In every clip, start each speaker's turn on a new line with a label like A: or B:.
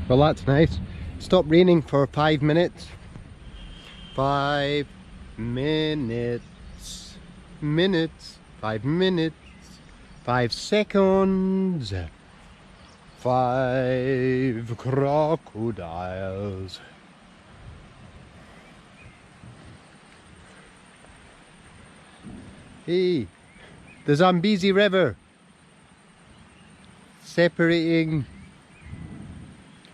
A: Well, that's nice. Stopped raining for 5 minutes. 5 minutes. 5 minutes. 5 seconds. 5 crocodiles. Hey, the Zambezi River separating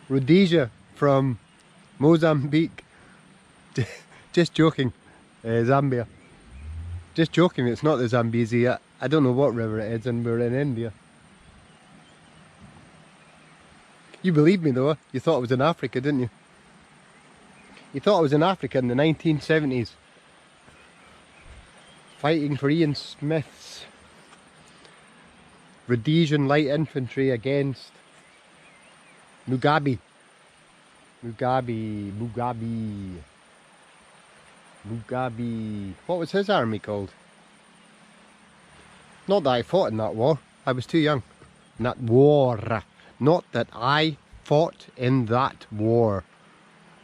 A: Rhodesia from Mozambique. Just joking, Zambia. Just joking, it's not the Zambezi. I don't know what river it is, and we're in India. You believe me though, you thought I was in Africa, didn't you? You thought I was in Africa in the 1970s. Fighting for Ian Smith's Rhodesian light infantry against Mugabe. What was his army called? Not that I fought in that war. I was too young. In that war. Not that I fought in that war.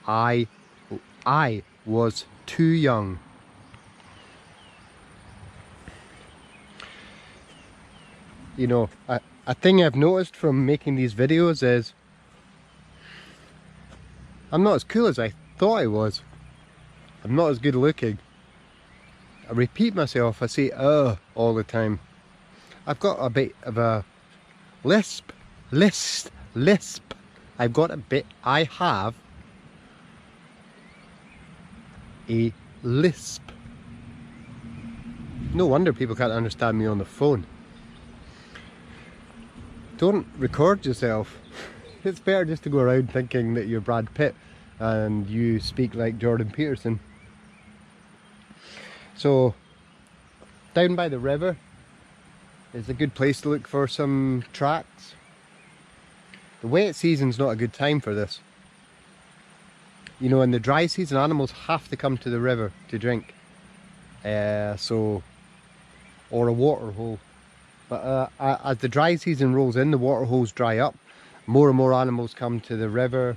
A: I was too young. You know, a thing I've noticed from making these videos is I'm not as cool as I thought I was. I'm not as good looking. I repeat myself, I say all the time. I've got a bit of a lisp. I have a lisp. No wonder people can't understand me on the phone. Don't record yourself. It's better just to go around thinking that you're Brad Pitt and you speak like Jordan Peterson. So, down by the river is a good place to look for some tracks. The wet season's not a good time for this. You know, in the dry season, animals have to come to the river to drink. Or a water hole. But as the dry season rolls in, the water holes dry up. More and more animals come to the river.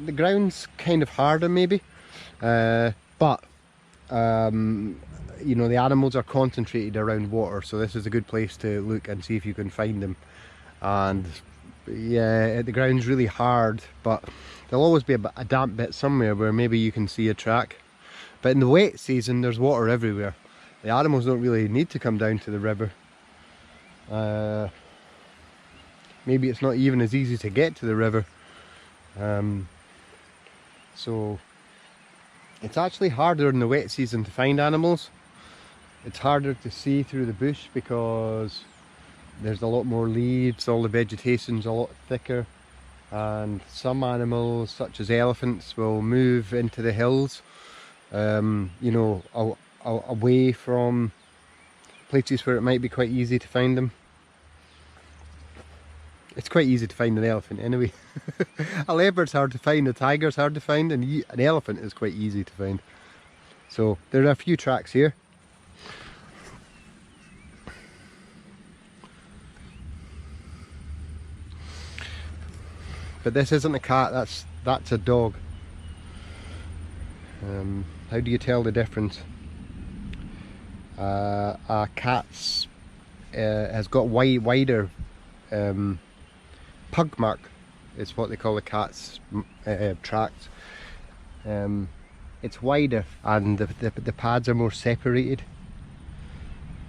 A: the ground's kind of harder maybe, but you know, the animals are concentrated around water, so this is a good place to look and see if you can find them. And yeah, the ground's really hard, but there'll always be a damp bit somewhere where maybe you can see a track. But in the wet season there's water everywhere. The animals don't really need to come down to the river. Maybe it's not even as easy to get to the river. So it's actually harder in the wet season to find animals. It's harder to see through the bush because there's a lot more leaves, all the vegetation's a lot thicker, and some animals such as elephants will move into the hills, you know, away from places where it might be quite easy to find them. It's quite easy to find an elephant anyway. A leopard's hard to find, a tiger's hard to find, and an elephant is quite easy to find. So there are a few tracks here. But this isn't a cat, that's a dog. How do you tell the difference? A cat's has got wider pug mark is what they call the cat's tracks. It's wider and the pads are more separated.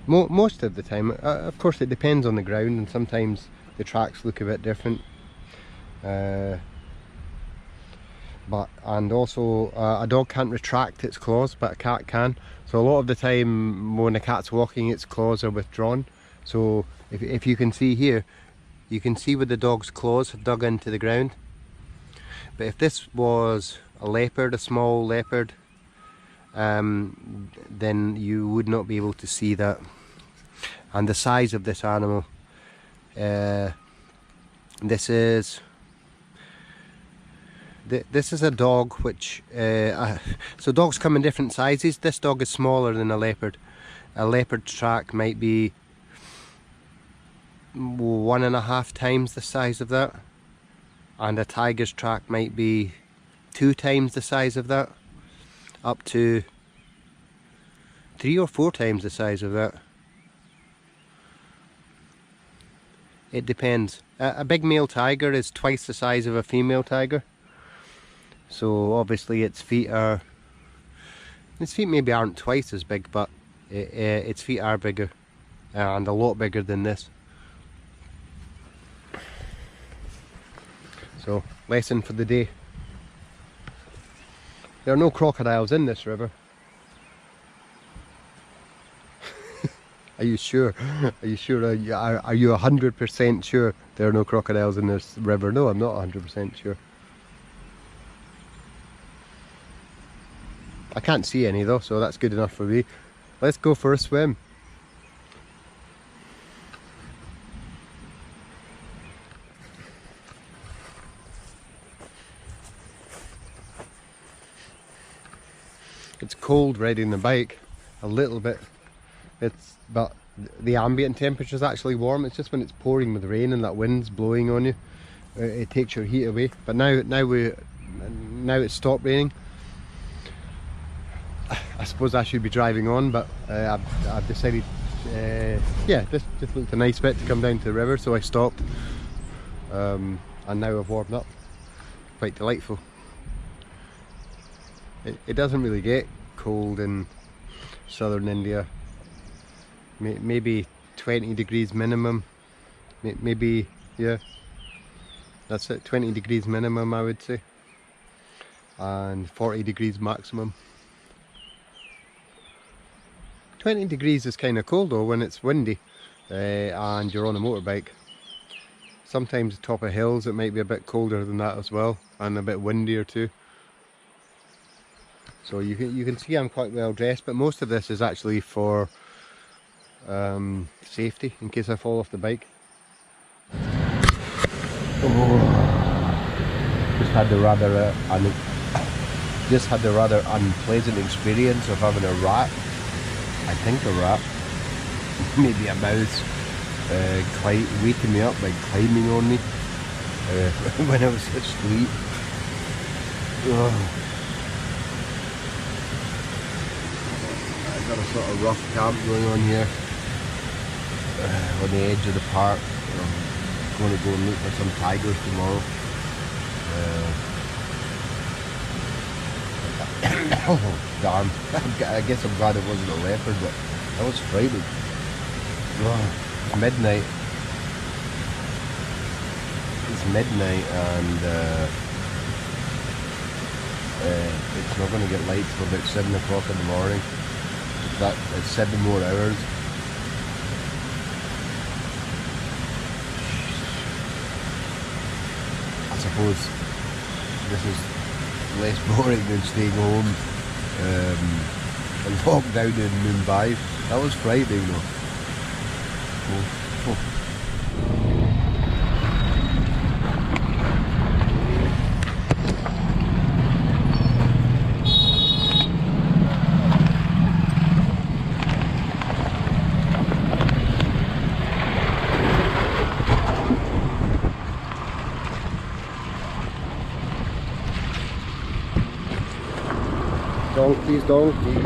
A: Most of the time, of course it depends on the ground, and sometimes the tracks look a bit different. And also a dog can't retract its claws, but a cat can. So a lot of the time when a cat's walking, its claws are withdrawn. So if you can see here, you can see where the dog's claws have dug into the ground. But if this was a leopard, a small leopard, then you would not be able to see that. And the size of this animal, this is a dog which, so dogs come in different sizes. This dog is smaller than a leopard. A leopard track might be 1.5 times the size of that, and a tiger's track might be 2 times the size of that, up to 3 or 4 times the size of that. It depends. A big male tiger is twice the size of a female tiger. So obviously its feet maybe aren't twice as big, but its feet are bigger, and a lot bigger than this. So, lesson for the day. There are no crocodiles in this river. Are you sure? Are you sure? Are you 100% sure there are no crocodiles in this river? No, I'm not 100% sure. I can't see any though, so that's good enough for me. Let's go for a swim. It's cold riding the bike, a little bit. But the ambient temperature is actually warm. It's just when it's pouring with rain and that wind's blowing on you, it takes your heat away. But now it's stopped raining. I suppose I should be driving on, but I've decided, yeah, this just looked a nice bit to come down to the river, so I stopped. And now I've warmed up. Quite delightful. It doesn't really get cold in southern India. Maybe 20 degrees minimum. Maybe, yeah, that's it, 20 degrees minimum I would say. And 40 degrees maximum. 20 degrees is kind of cold though when it's windy and you're on a motorbike. Sometimes top of hills it might be a bit colder than that as well, and a bit windier too. So you can see I'm quite well dressed, but most of this is actually for safety, in case I fall off the bike. Oh, just had the rather unpleasant experience of having a rat. I think a rat, maybe a mouse, waking me up by climbing on me when I was asleep. I've got a sort of rough camp going on here on the edge of the park. I'm going to go and look for some tigers tomorrow. Oh darn, I guess I'm glad it wasn't a leopard, but that was frightening. It's midnight. It's midnight and it's not going to get light till about 7 o'clock in the morning. It's 7 more hours. I suppose this is less boring than staying home and lockdown in Mumbai. That was frightening though. Donkeys, donkeys.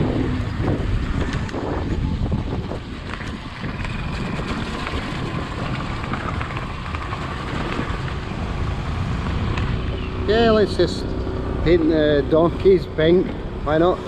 A: Yeah, let's just paint the donkeys pink. Why not?